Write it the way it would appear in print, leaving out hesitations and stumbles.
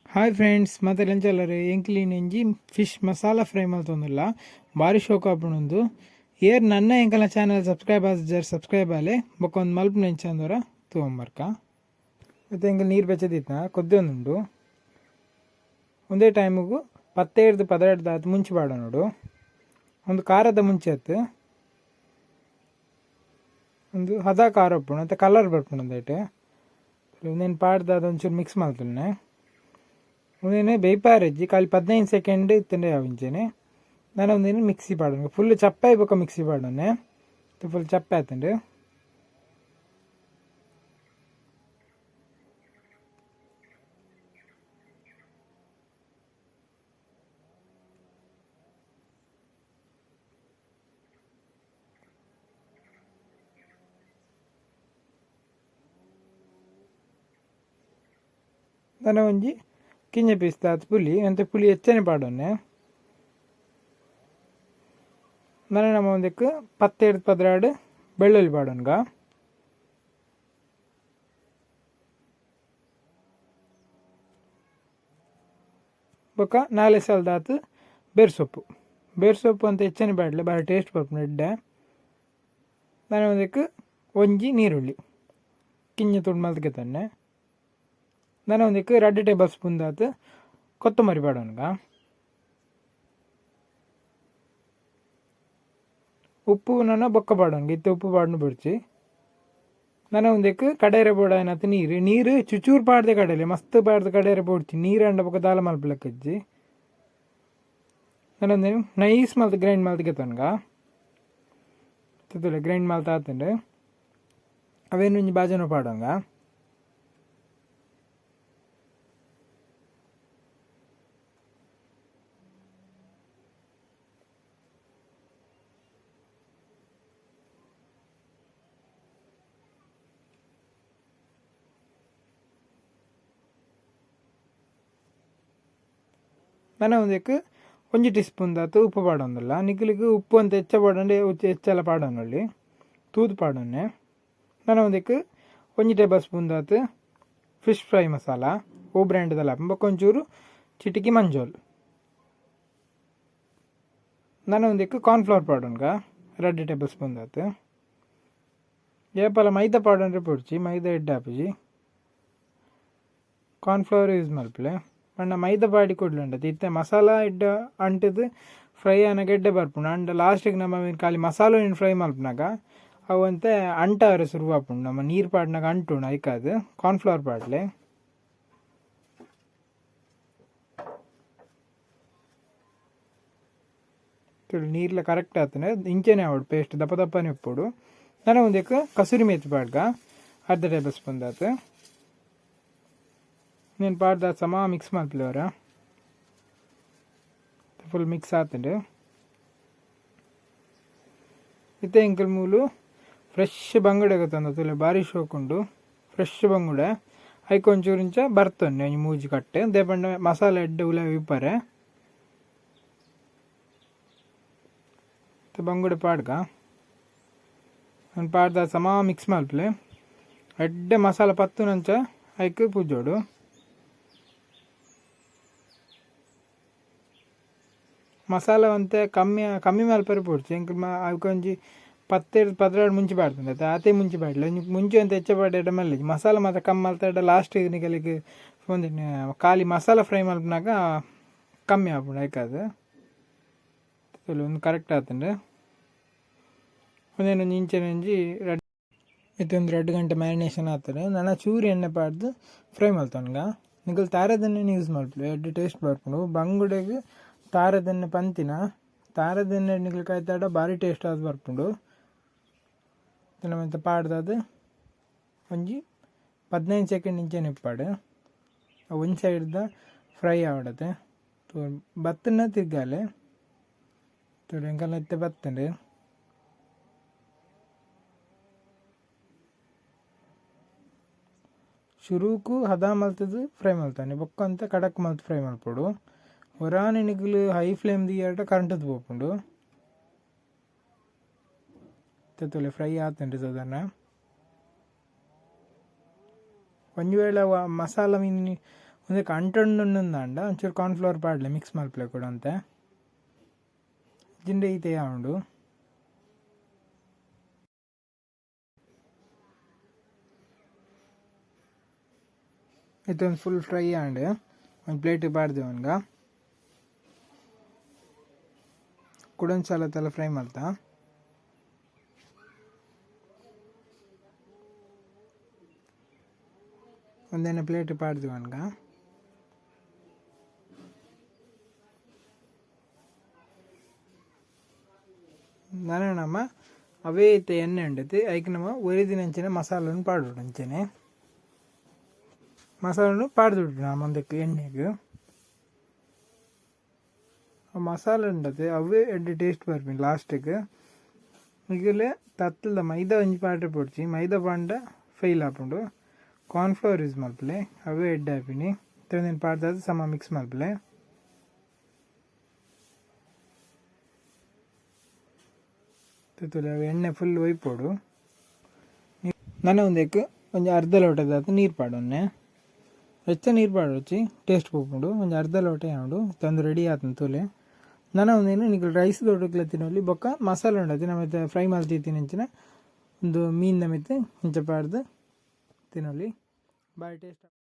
hi friends ಮತ್ತೆ ಲಂಚಲ್ಲರೆ ಎಂಕ್ಲಿನ MG fish masala fry ಮಲ್ತೊಂದುಲ್ಲ ಭಾರಿ ಶೋಕ ಆಪುಂಡು ಏರ್ ನನ್ನ ಎಂಕಲ ಚಾನಲ್ ಸಬ್ಸ್ಕ್ರೈಬ್ ಆಲೆ ಬೊಕ್ಕೊಂದು ಮಲ್ಪು ನೆಂಚಂದರ ತಗೊಂಬರ್ಕ ಮತ್ತು ಎಂಕಲ್ ನೀರು ಬೆಚ್ಚದಿತ್ತ ಕೊದ್ದೊಂದುಂಡು ಒಂದೇ ಟೈಮಿಗೂ 17-18 ದಾತು ಮುಂಚೆ ಬಾಡ ನೋಡು ಒಂದು ಖಾರದ ಮುಂಚೆ ಆಯ್ತು ಒಂದು ಹದ ಖಾರ ಉಪ್ಪುಂಡು ಮತ್ತು ಕಲರ್ ಬರ್ಪುಂಡು ಒಂದೇಟು నేను పాడుదాದ ಒಂಚೂರು ಮಿಕ್ಸ್ ಮಾಡ್ತೇನೆ ಒಂದೇನೆ ಬೇಯ್ಪಾರಜ್ಜಿ ಖಾಲಿ 15 ಸೆಕೆಂಡ್ ಇತ್ತಂಡೆ ಆವಿಂಚೇನೆ ನಾನು ಒಂದೇನು ಮಿಕ್ಸಿ ಪಾಡೋಣ ಫುಲ್ ಚಪ್ಪ ಇಬೇಕು ಮಿಕ್ಸಿ ಪಾಡೋನೆ ಫುಲ್ ಚಪ್ಪ ಆಯ್ತಂಡು ನಾನು ಒಂಜಿ ಕಿಂಜ ಪೀಸ್ತಾತ್ ಪುಲಿ ಅಂತ ಪುಲಿ ಹೆಚ್ಚನೆ ಪಾಡೋನೆ ನಾನು ನಮ್ಮ ಒಂದಕ್ಕೆ 17-18 ಬೆಳ್ಳುಳ್ಳಿ ಪಾಡೋನ್ಗ ಬೊಕ್ಕ 4 ಸಲದಾತು ಬೇರ್ಸೊಪ್ಪು ಅಂತ ಹೆಚ್ಚನೆ ಪಾಡಲೆ ಭಾರಿ ಟೇಸ್ಟ್ ಬರ್ಪುಂಡು ಎಡ್ಡೆ ನಾನು ಒಂದಕ್ಕೆ ಒಂಜಿ ನೀರುಳ್ಳಿ ಕಿಂಜ ತುಂಡು ಮಲ್ತಕ್ಕೆ ತಂದೆ ನಾನು ಒಂದಕ್ಕೆ 2 ಟೇಬಲ್ ಸ್ಪೂನ್ ದಾತು ಕೊತ್ತಂಬರಿ ಪಾಡೋನ್ಗ ಉಪ್ಪು ನನ್ನ ಬೊಕ್ಕ ಪಾಡೋನ್ಗ ಇತ್ತೆ ಉಪ್ಪು ಪಾಡನು ಬಿಡ್ಚಿ ನಾನು ಒಂದಕ್ಕೆ ಕಡೇರೆ ಬೋಡ ಏನತ್ತು ನೀರು ಚುಚೂರು ಪಾಡ್ದೆ ಕಡಲೆ ಮಸ್ತ್ ಪಾಡ್ದೆ ಕಡೇರೆ ಬೋಡ್ಚಿ ನೀರು ಅಂಡ ಬೊಕ್ಕ ದಾಲ ಮಲ್ಪಲಕ್ಕಜ್ಜಿ ನಾನೊಂದೇನು ನೈಸ್ ಮಲ್ತು ಗ್ರೈಂಡ್ ಮಲ್ತಿಗೆ ತನ್ಗ ಗ್ರೈಂಡ್ ಮಲ್ತ ಆತಂಡು ಅವೇನು ಒಂಜಿ ಬಾಜನ ಪಾಡೋಂಗ ನಾನು ಒಂದಕ್ಕೆ ಒಂಜಿ ಟೀ ಸ್ಪೂನ್ ದಾತು ಉಪ್ಪು ಪಾಡೋಂದಿಲ್ಲ ನಿಖಲಿಗೆ ಉಪ್ಪು ಅಂತ ಹೆಚ್ಚ ಪಾಡಂಡೆ ಹೆಚ್ಚೆಲ್ಲ ಪಾಡೋನಲ್ಲಿ ತೂದು ಪಾಡೋನೆ ನಾನು ಒಂದಕ್ಕೆ ಒಂಜಿ ಟೇಬಲ್ ಸ್ಪೂನ್ ದಾತು ಫಿಶ್ ಫ್ರೈ ಮಸಾಲ ಓ ಬ್ರ್ಯಾಂಡ್ದಲ್ಲ ಬೊಕ್ಕೊಂಚೂರು ಚಿಟಿಕಿ ಮಂಜೋಲ್ ನಾನು ಒಂದಕ್ಕೆ ಕಾರ್ನ್ಫ್ಲವರ್ ಪಾಡೋನ್ಗ 2 ಟೇಬಲ್ ಸ್ಪೂನ್ ದಾತು ಏಪಲ ಮೈದಾ ಪಾಡೋನ್ರೆ ಪೊಡ್ಚಿ ಮೈದಾ ಎಡ್ಡೆ ಆಪುಜಿ ಕಾರ್ನ್ಫ್ಲವರ್ ಯೂಸ್ ಮಲ್ಪಲೆ ಪಂಡ ಮೈದಾ ಪಾಡಿ ಕೊಡ್ಲಂಡದು ಇತ್ತೆ ಮಸಾಲ ಎಡ್ಡ ಅಂಟದು ಫ್ರೈ ಆನಾಗ ಎಡ್ಡೆ ಬರ್ಪುಂಡು ಅಂಡ ಲಾಸ್ಟಿಗೆ ನಮ್ಮ ಖಾಲಿ ಮಸಾಲ ಫ್ರೈ ಮಲ್ಪನಾಗ ಅವು ಅಂತೆ ಅಂಟಾರೆ ಶುರುವಾಪುಂಡು ನಮ್ಮ ನೀರು ಪಾಡಿನಾಗ ಅಂಟುಂಡು ಐಕಾದು ಕಾರ್ನ್ಫ್ಲವರ್ ಪಾಡ್ಲೆ ನೀರ್ಲ ಕರೆಕ್ಟ್ ಆತನೆ ಇಂಚೆನೆ ಆವಡು ಪೇಸ್ಟ್ ದಪ್ಪ ದಪ್ಪನೇ ಉಪ್ಪುಡು ನಾನು ಒಂದಕ್ಕೆ ಕಸೂರಿ ಮೇಥಿ ಪಾಡ್ಗ 1/2 ಟೇಬಲ್ ಸ್ಪೂನ್ ದಾತು నేను పాడుదా సమా మిక్స్ మల్పలేవరా ಫುಲ್ ಮಿಕ್ಸ್ ಆತಂಡು ಇತ್ತೆ ಇಂಕಲ್ ಮೂಲು ಫ್ರೆಶ್ ಬಂಗುಡೆ ಗೊತ್ತಂದ ಭಾರಿ ಶೋಕುಂಡು ಫ್ರೆಶ್ ಬಂಗುಡೆ ಐಕೊಂಚೂರಿಂಚ ಬರ್ತೊನ್ನೆ ಒಂಜಿ ಮೂಜಿ ಕಟ್ಟೆ ದೇಪಂಡ ಮಸಾಲೆ ಎಡ್ಡೆ ಉಲ ವಿಪ್ಪರೆ ಬಂಗುಡೆ ಪಾಡ್ಗ ನಾನು ಪಾಡ್ದ ಸಮಾ ಮಿಕ್ಸ್ ಮಲ್ಪಲೆ ಎಡ್ಡೆ ಮಸಾಲ ಪತ್ತು ನಂಚ ಐಕ್ ಪೂಜೋಡು ಮಸಾಲ ಅಂತೆ ಕಮ್ಮಿ ಮಲ್ಪರೆ ಪೋಡ್ಚಿ ಇಂಕ ಅವಕೊಂಜಿ 17-18 ಮುಂಚೆ ಪಾಡ್ತಂಡೆ ಆತೆ ಮುಂಚೆ ಪಾಡಲ ಮುಂಚೆ ಅಂತ ಹೆಚ್ಚ ಪಾಡ ಮಲ್ಲ ಮಸಾಲ ಮಾತ್ರ ಕಮ್ಮಿ ಮಲ್ತಾಡ ಲಾಸ್ಟ್ ನಿಗಲಿಗೆ ಒಂದು ಖಾಲಿ ಮಸಾಲ ಫ್ರೈ ಮಲ್ಪನಾಗ ಕಮ್ಮಿ ಆಗ್ಬಿಡು ಆಯ್ಕದು ಒಂದು ಕರೆಕ್ಟ್ ಆತಂಡೆ ಒಂದೇನೊಂದು ಇಂಚೆನಂಜಿ ಇದೊಂದು 2 ಗಂಟೆ ಮ್ಯಾರಿನೇಷನ್ ಆಗ್ತದೆ ನಾನು ಚೂರು ಎಣ್ಣೆ ಪಾಡ್ದು ಫ್ರೈ ಮಲ್ತವನ್ಗ ನಿಗಲ್ ತಾರದೆಣ್ಣೆ ಯೂಸ್ ಮಲ್ಪಲು ಎಡ್ಡೆ ಟೇಸ್ಟ್ ಬರ್ಕೊಂಡು ಬಂಗುಡೆಗೆ ತಾರದೆಣ್ಣೆ ಪಂತಿನ ತಾರದೆಣ್ಣೆ ನಿಗಲ್ ಕಾಯ್ತಾಡ ಭಾರಿ ಟೇಸ್ಟ್ ಆದ್ ಬರ್ಪುಂಡು ನಮ್ಮಂತ ಪಾಡ್ದದು ಒಂಜಿ 15 ಸೆಕೆಂಡ್ ಇಂಚೆ ನಿಪ್ಪಾಡು ಒಂದು ಸೈಡ್ದ ಫ್ರೈ ಆವಡತೆ ಬತ್ತನ್ನ ತಿರ್ಗಾಲೆ ಎಂಕಲ್ ಎತ್ತೆ ಬತ್ತಂಡು ಶುರುಕು ಹದ ಮಲ್ತದು ಫ್ರೈ ಮಲ್ತಾನೆ ಬೊಕ್ಕ ಅಂತ ಕಡಕ್ ಮಲ್ತು ಫ್ರೈ ಮಲ್ಪಡು ಒರಾನಿ ನಿಗಲು ಹೈ ಫ್ಲೇಮ್ ದಿಯಾಟ ಕರೆಂಟದು ಪೋಪುಂಡು ತೆತ್ತೊಲೆ ಫ್ರೈ ಆತಂಡ್ರಿ ಸಾಧಾರಣ ಒಂದು ವೇಳೆ ಮಸಾಲ ಮೀನು ಅದಕ್ಕೆ ಅಂಟೊಂದುಂದಂಡ ಒಂಚೂರು ಕಾರ್ನ್ಫ್ಲವರ್ ಪಾಡ್ಲೆ ಮಿಕ್ಸ್ ಮಲ್ಪಲೆ ಕೂಡ ಅಂತೆ ಜಿಂಡೆ ಈತೆ ಉಂಡು ಇದೊಂದು ಫುಲ್ ಫ್ರೈ ಆಂಡ್ ಒಂದು ಪ್ಲೇಟಿಗೆ ಪಾಡ್ದೆ ಅವನ್ಗ ಕುಡನ್ ಸಾಲತ್ತೆಲ್ಲ ಫ್ರೈ ಮಾಡ್ತಾ ಒಂದೇನ ಪ್ಲೇಟ್ ಪಾಡ್ದು ಅವನ್ಗ ನಾನಮ್ಮ ಅವೇ ಇತ್ತೆ ಎಣ್ಣೆ ಉಂಡತಿ ಅದಕ್ಕೆ ನಮ್ಮ ಒರಿದಿನಂಚನೆ ಮಸಾಲನ್ನು ಪಾಡ್ಬಿಡು ಅಂಚನೆ ಮಸಾಲನ್ನು ಪಾಡ್ದುಬಿಟ್ರು ನಾ ಮುಂದಕ್ಕೆ ಎಣ್ಣೆಗೆ ಆ ಮಸಾಲೆ ಉಂಡತೆ ಅವೇ ಎಡ್ಡೆ ಟೇಸ್ಟ್ ಬರ್ತೀನಿ ಲಾಸ್ಟಿಗೆ ಈಗಲೇ ತತ್ತದ ಮೈದಾ ಒಂಜಿ ಪಾಟ್ರೆ ಪೊಡ್ಚಿ ಮೈದಾ ಪಾಂಡ ಫೈಲ್ ಹಾಕೊಂಡು ಕಾರ್ನ್ಫ್ಲವರ್ ಯೂಸ್ ಮಲ್ಪಲೆ ಅವೇ ಎಡ್ಡೆ ಹಾಪಿನಿ ತಂದಿನ ಪಾಡ್ದಾದ ಸಮ ಮಿಕ್ಸ್ ಮಲ್ಪಲೆ ಅವು ಎಣ್ಣೆ ಫುಲ್ ಒಯ್ಪೋಡು ನಾನು ಒಂದಕ್ಕೆ ಒಂದು ಅರ್ಧ ಲೋಟದ ನೀರು ಪಾಡೊನ್ನೆ ಹೆಚ್ಚ ನೀರು ಪಾಡೋಚಿ ಟೇಸ್ಟ್ ಹೋಗ್ಬಿಡು ಒಂದು ಅರ್ಧ ಲೋಟ ಯಾವುದು ತಂದು ರೆಡಿ ಆತನ ತೋಲೆ ನಾನು ಒಂದೇನು ನೀವು ರೈಸ್ ದೊಡ್ಡಕ್ಲ ತಿನ್ನೋಲಿ ಬೊಕ್ಕ ಮಸಾಲೆ ಉಂಡತಿ ನಮ್ಮ ಫ್ರೈ ಮಾಡ್ತಿರ್ತೀನಿ ಅಂಚಿನ ಒಂದು ಮೀನು ಮೆತ್ತೆ ಇಂಚ ಪಾಡ್ದು ತಿನ್ನೋಲಿ ಭಾಳ ಟೇಸ್ಟ್